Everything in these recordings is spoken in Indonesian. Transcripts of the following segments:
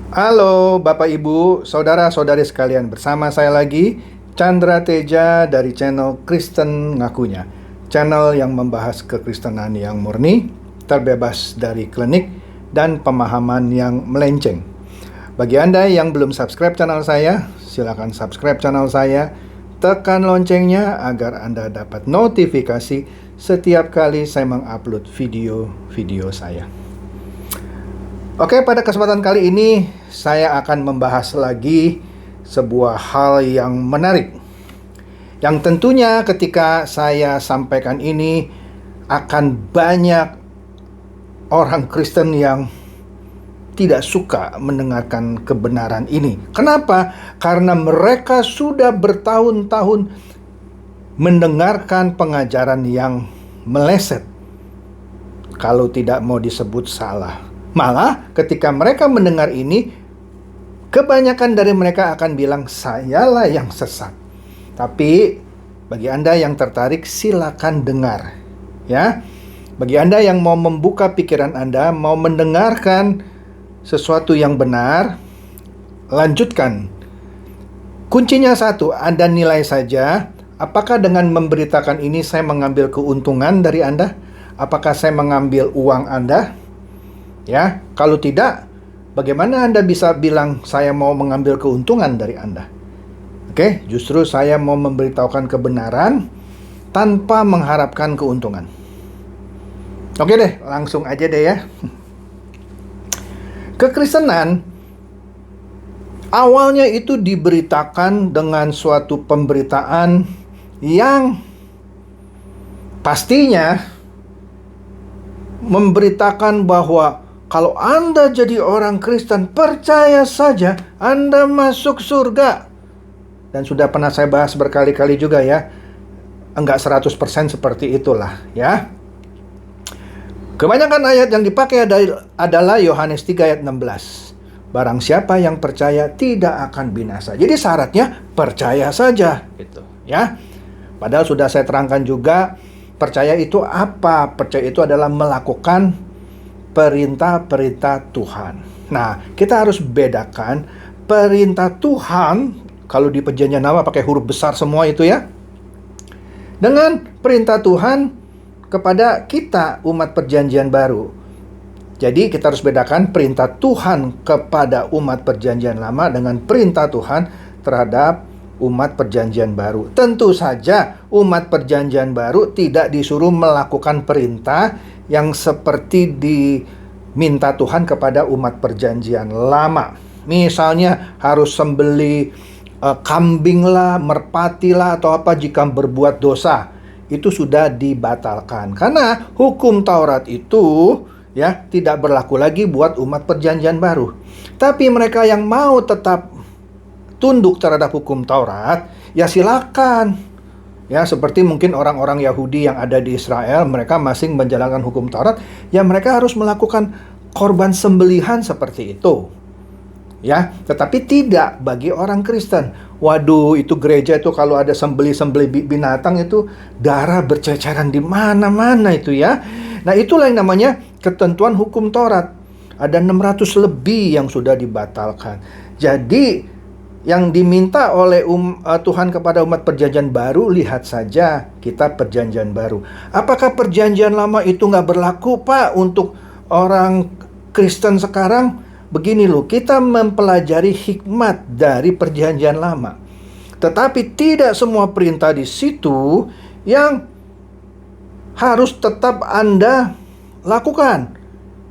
Halo Bapak Ibu, Saudara-saudari sekalian, bersama saya lagi Chandra Teja dari channel Kristen Ngakunya. Channel yang membahas kekristenan yang murni, terbebas dari klinik dan pemahaman yang melenceng. Bagi Anda yang belum subscribe channel saya, silakan subscribe channel saya, tekan loncengnya agar Anda dapat notifikasi setiap kali saya mengupload video-video saya. Oke, pada kesempatan kali ini saya akan membahas lagi sebuah hal yang menarik. Yang tentunya ketika saya sampaikan ini akan banyak orang Kristen yang tidak suka mendengarkan kebenaran ini. Kenapa? Karena mereka sudah bertahun-tahun mendengarkan pengajaran yang meleset, kalau tidak mau disebut salah. Malah ketika mereka mendengar ini, kebanyakan dari mereka akan bilang, sayalah yang sesat. Tapi bagi Anda yang tertarik, silakan dengar. Ya, bagi Anda yang mau membuka pikiran Anda, mau mendengarkan sesuatu yang benar, lanjutkan. Kuncinya satu, Anda nilai saja, apakah dengan memberitakan ini saya mengambil keuntungan dari Anda? Apakah saya mengambil uang Anda? Ya, kalau tidak, bagaimana Anda bisa bilang saya mau mengambil keuntungan dari Anda? Oke, justru saya mau memberitahukan kebenaran tanpa mengharapkan keuntungan. Oke deh, langsung aja deh ya. Kekristenan awalnya itu diberitakan dengan suatu pemberitaan yang pastinya memberitakan bahwa kalau Anda jadi orang Kristen, percaya saja Anda masuk surga. Dan sudah pernah saya bahas berkali-kali juga ya, enggak 100% seperti itulah ya. Kebanyakan ayat yang dipakai adalah Yohanes 3 ayat 16. Barang siapa yang percaya tidak akan binasa. Jadi syaratnya percaya saja gitu ya. Padahal sudah saya terangkan juga, percaya itu apa? Percaya itu adalah melakukan perintah-perintah Tuhan. Nah, kita harus bedakan perintah Tuhan, kalau di perjanjian lama pakai huruf besar semua itu ya, dengan perintah Tuhan kepada kita umat perjanjian baru. Jadi kita harus bedakan perintah Tuhan kepada umat perjanjian lama dengan perintah Tuhan terhadap umat perjanjian baru. Tentu saja umat perjanjian baru tidak disuruh melakukan perintah yang seperti diminta Tuhan kepada umat perjanjian lama. Misalnya harus sembelih kambing lah, merpati lah, atau apa jika berbuat dosa. Itu sudah dibatalkan. Karena hukum Taurat itu ya tidak berlaku lagi buat umat perjanjian baru. Tapi mereka yang mau tetap tunduk terhadap hukum Taurat, ya silakan. Ya, seperti mungkin orang-orang Yahudi yang ada di Israel, mereka masing menjalankan hukum Taurat, ya mereka harus melakukan korban sembelihan seperti itu. Ya, tetapi tidak bagi orang Kristen. Waduh, itu gereja itu kalau ada sembelih-sembelih binatang itu darah berceceran di mana-mana itu ya. Nah, itulah yang namanya ketentuan hukum Taurat. Ada 600 lebih yang sudah dibatalkan. Jadi yang diminta oleh Tuhan kepada umat perjanjian baru, lihat saja kita perjanjian baru. Apakah perjanjian lama itu nggak berlaku, Pak, untuk orang Kristen sekarang? Begini loh, kita mempelajari hikmat dari perjanjian lama. Tetapi tidak semua perintah di situ yang harus tetap Anda lakukan.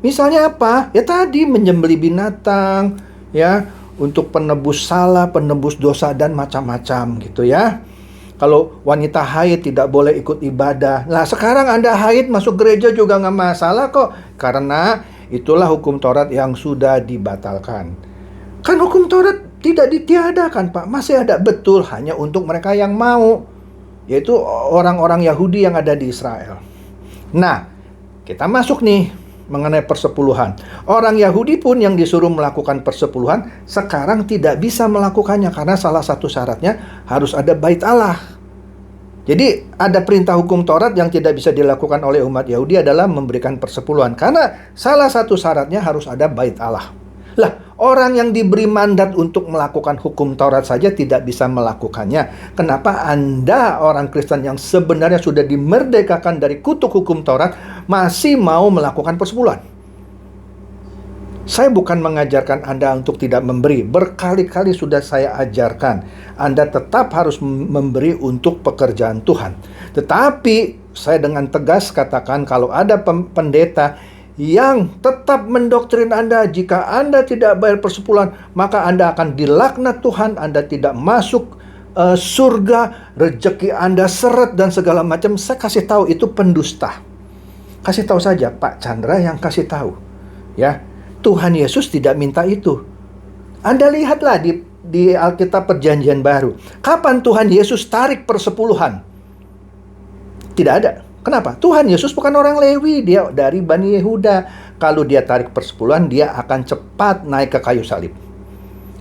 Misalnya apa? Ya tadi menyembelih binatang, ya, untuk penebus salah, penebus dosa, dan macam-macam gitu ya. Kalau wanita haid tidak boleh ikut ibadah. Nah, sekarang Anda haid masuk gereja juga nggak masalah kok. Karena itulah hukum Taurat yang sudah dibatalkan. Kan hukum Taurat tidak ditiadakan, Pak. Masih ada, betul, hanya untuk mereka yang mau. Yaitu orang-orang Yahudi yang ada di Israel. Nah, kita masuk nih mengenai persepuluhan. Orang Yahudi pun yang disuruh melakukan persepuluhan sekarang tidak bisa melakukannya karena salah satu syaratnya harus ada bait Allah. Jadi ada perintah hukum Taurat yang tidak bisa dilakukan oleh umat Yahudi adalah memberikan persepuluhan karena salah satu syaratnya harus ada bait Allah. Lah, orang yang diberi mandat untuk melakukan hukum Taurat saja tidak bisa melakukannya. Kenapa Anda, orang Kristen yang sebenarnya sudah dimerdekakan dari kutuk hukum Taurat, masih mau melakukan persepuluhan? Saya bukan mengajarkan Anda untuk tidak memberi. Berkali-kali sudah saya ajarkan. Anda tetap harus memberi untuk pekerjaan Tuhan. Tetapi, saya dengan tegas katakan kalau ada pendeta yang tetap mendoktrin Anda, jika Anda tidak bayar persepuluhan, maka Anda akan dilaknat Tuhan, Anda tidak masuk surga, rezeki Anda seret dan segala macam. Saya kasih tahu itu pendusta. Kasih tahu saja, Pak Chandra yang kasih tahu. Ya, Tuhan Yesus tidak minta itu. Anda lihatlah di Alkitab Perjanjian Baru. Kapan Tuhan Yesus tarik persepuluhan? Tidak ada. Kenapa? Tuhan Yesus bukan orang Lewi, dia dari Bani Yehuda. Kalau dia tarik persepuluhan, dia akan cepat naik ke kayu salib.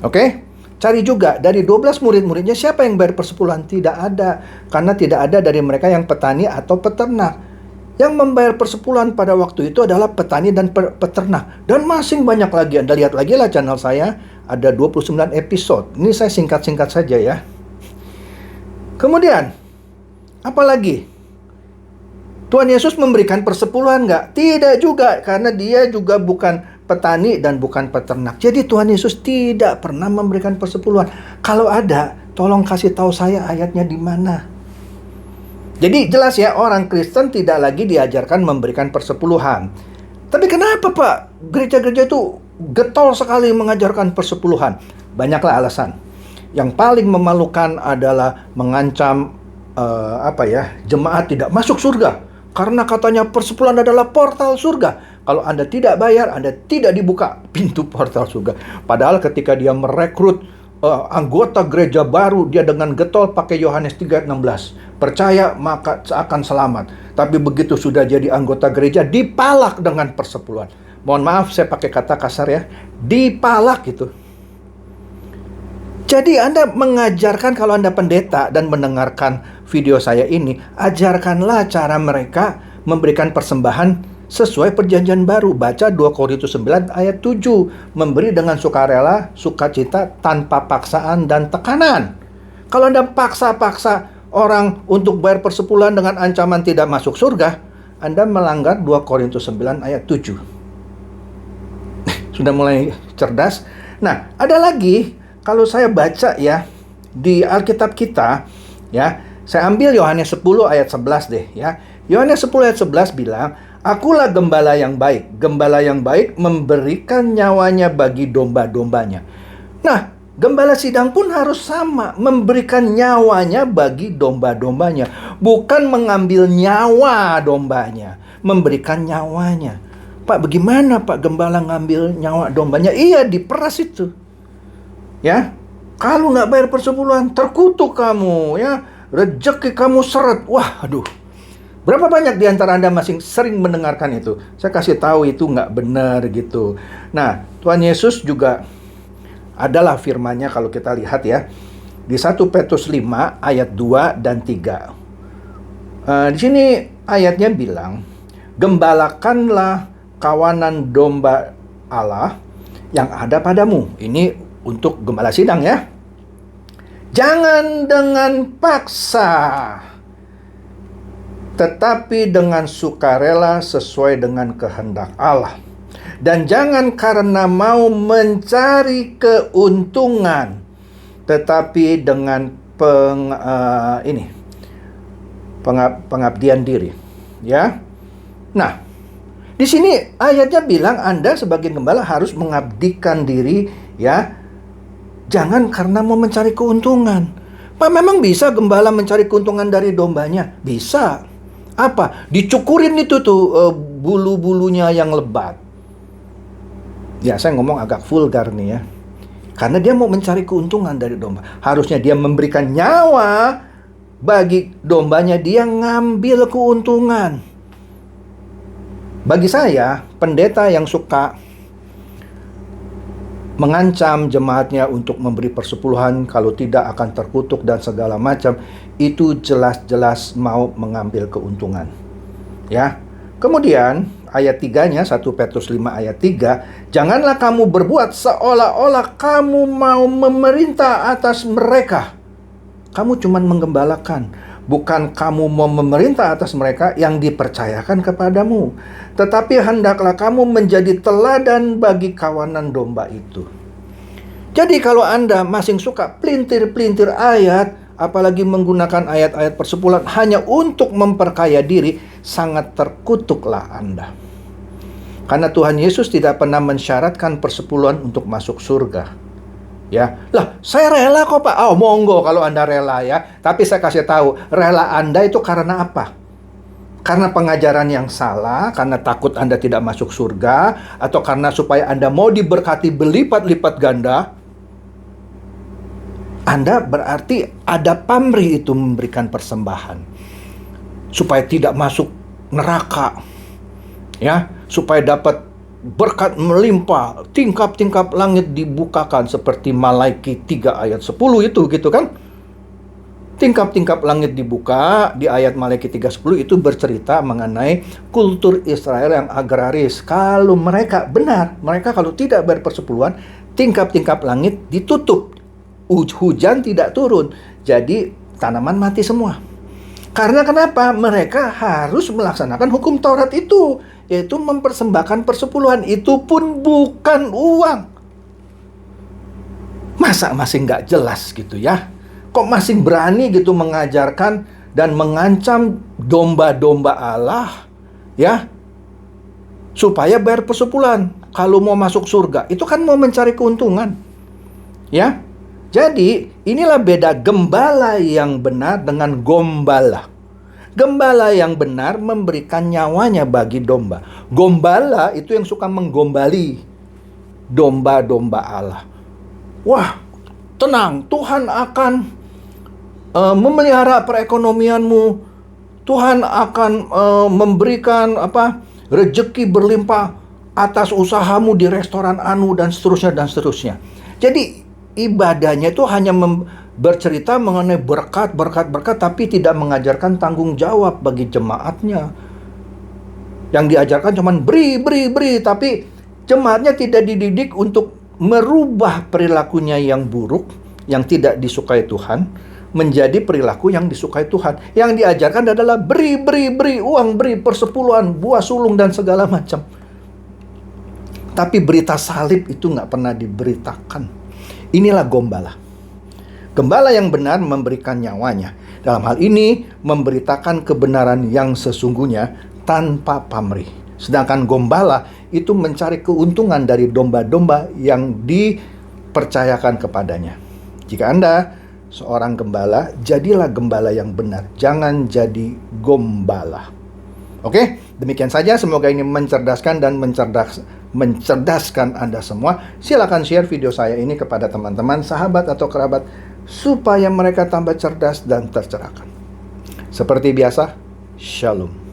Oke? Cari juga dari 12 murid-muridnya siapa yang bayar persepuluhan? Tidak ada. Karena tidak ada dari mereka yang petani atau peternak. Yang membayar persepuluhan pada waktu itu adalah petani dan peternak. Dan masing banyak lagi. Anda lihat lagi lah channel saya, ada 29 episode. Ini saya singkat-singkat saja ya. Kemudian, apa lagi? Tuhan Yesus memberikan persepuluhan nggak? Tidak juga, karena dia juga bukan petani dan bukan peternak. Jadi Tuhan Yesus tidak pernah memberikan persepuluhan. Kalau ada, tolong kasih tahu saya ayatnya di mana. Jadi jelas ya, orang Kristen tidak lagi diajarkan memberikan persepuluhan. Tapi kenapa Pak? Gereja-gereja itu getol sekali mengajarkan persepuluhan. Banyaklah alasan. Yang paling memalukan adalah mengancam jemaat tidak masuk surga. Karena katanya persepuluhan adalah portal surga. Kalau Anda tidak bayar, Anda tidak dibuka pintu portal surga. Padahal ketika dia merekrut anggota gereja baru, dia dengan getol pakai Yohanes 3:16. Percaya maka akan selamat. Tapi begitu sudah jadi anggota gereja, dipalak dengan persepuluhan. Mohon maaf saya pakai kata kasar ya. Dipalak gitu. Jadi Anda mengajarkan, kalau Anda pendeta dan mendengarkan video saya ini, ajarkanlah cara mereka memberikan persembahan sesuai perjanjian baru. Baca 2 Korintus 9 ayat 7. Memberi dengan sukarela, sukacita, tanpa paksaan dan tekanan. Kalau Anda paksa-paksa orang untuk bayar persepuluhan dengan ancaman tidak masuk surga, Anda melanggar 2 Korintus 9 ayat 7. Sudah mulai cerdas. Nah, ada lagi, kalau saya baca ya di Alkitab kita ya, saya ambil Yohanes 10 ayat 11 deh ya. Yohanes 10 ayat 11 bilang, "Akulah gembala yang baik. Gembala yang baik memberikan nyawanya bagi domba-dombanya." Nah, gembala sidang pun harus sama, memberikan nyawanya bagi domba-dombanya. Bukan mengambil nyawa dombanya, memberikan nyawanya. Pak, bagaimana Pak gembala ngambil nyawa dombanya? Iya, diperas itu. Ya, kalau nggak bayar persepuluhan, terkutuk kamu ya. Rezeki kamu seret. Wah, aduh. Berapa banyak di antara Anda masih sering mendengarkan itu? Saya kasih tahu itu nggak benar gitu. Nah, Tuhan Yesus juga adalah firman-Nya kalau kita lihat ya. Di 1 Petrus 5 ayat 2 dan 3. Di sini ayatnya bilang, "Gembalakanlah kawanan domba Allah yang ada padamu." Ini untuk gembala sidang ya. "Jangan dengan paksa, tetapi dengan sukarela sesuai dengan kehendak Allah. Dan jangan karena mau mencari keuntungan, tetapi dengan pengabdian diri." Ya. Nah, di sini ayatnya bilang Anda sebagai gembala harus mengabdikan diri ya. Jangan karena mau mencari keuntungan. Pak, memang bisa gembala mencari keuntungan dari dombanya? Bisa. Apa? Dicukurin itu tuh bulu-bulunya yang lebat. Ya, saya ngomong agak vulgar nih ya. Karena dia mau mencari keuntungan dari domba. Harusnya dia memberikan nyawa bagi dombanya, dia ngambil keuntungan. Bagi saya, pendeta yang suka mengancam jemaatnya untuk memberi persepuluhan, kalau tidak akan terkutuk dan segala macam, itu jelas-jelas mau mengambil keuntungan. Ya. Kemudian ayat 3-nya, 1 Petrus 5 ayat 3, janganlah kamu berbuat seolah-olah kamu mau memerintah atas mereka. Kamu cuma menggembalakan, bukan kamu mau memerintah atas mereka yang dipercayakan kepadamu. Tetapi hendaklah kamu menjadi teladan bagi kawanan domba itu. Jadi kalau Anda masing suka pelintir-pelintir ayat, apalagi menggunakan ayat-ayat persepuluhan hanya untuk memperkaya diri, sangat terkutuklah Anda. Karena Tuhan Yesus tidak pernah mensyaratkan persepuluhan untuk masuk surga. Ya, lah saya rela kok Pak. Oh monggo kalau Anda rela ya. Tapi saya kasih tahu, rela Anda itu karena apa? Karena pengajaran yang salah, karena takut Anda tidak masuk surga, atau karena supaya Anda mau diberkati berlipat-lipat ganda. Anda berarti ada pamrih itu memberikan persembahan supaya tidak masuk neraka, ya, supaya dapat berkat melimpah, tingkap-tingkap langit dibukakan seperti Malaiki 3 ayat 10 itu gitu kan. Tingkap-tingkap langit dibuka di ayat Malaiki 3:10 itu bercerita mengenai kultur Israel yang agraris. Kalau mereka benar, mereka kalau tidak berpersepuluhan, tingkap-tingkap langit ditutup. Hujan tidak turun, jadi tanaman mati semua. Karena kenapa? Mereka harus melaksanakan hukum Taurat itu, yaitu mempersembahkan persepuluhan. Itu pun bukan uang. Masa masih nggak jelas gitu ya? Kok masih berani gitu mengajarkan dan mengancam domba-domba Allah, ya, supaya bayar persepuluhan kalau mau masuk surga? Itu kan mau mencari keuntungan, ya. Jadi, inilah beda gembala yang benar dengan gombala. Gembala yang benar memberikan nyawanya bagi domba. Gombala itu yang suka menggombali domba-domba Allah. Wah, tenang, Tuhan akan memelihara perekonomianmu. Tuhan akan memberikan rezeki berlimpah atas usahamu di restoran anu dan seterusnya dan seterusnya. Jadi ibadahnya itu hanya bercerita mengenai berkat, tapi tidak mengajarkan tanggung jawab bagi jemaatnya. Yang diajarkan cuma beri, tapi jemaatnya tidak dididik untuk merubah perilakunya yang buruk, yang tidak disukai Tuhan, menjadi perilaku yang disukai Tuhan. Yang diajarkan adalah beri, uang, beri persepuluhan, buah sulung, dan segala macam. Tapi berita salib itu nggak pernah diberitakan. Inilah gombala. Gembala yang benar memberikan nyawanya. Dalam hal ini, memberitakan kebenaran yang sesungguhnya tanpa pamrih. Sedangkan gombala itu mencari keuntungan dari domba-domba yang dipercayakan kepadanya. Jika Anda seorang gembala, jadilah gembala yang benar. Jangan jadi gombala. Oke, demikian saja. Semoga ini mencerdaskan dan mencerdaskan Anda semua. Silakan share video saya ini kepada teman-teman, sahabat, atau kerabat supaya mereka tambah cerdas dan tercerahkan. Seperti biasa, Shalom.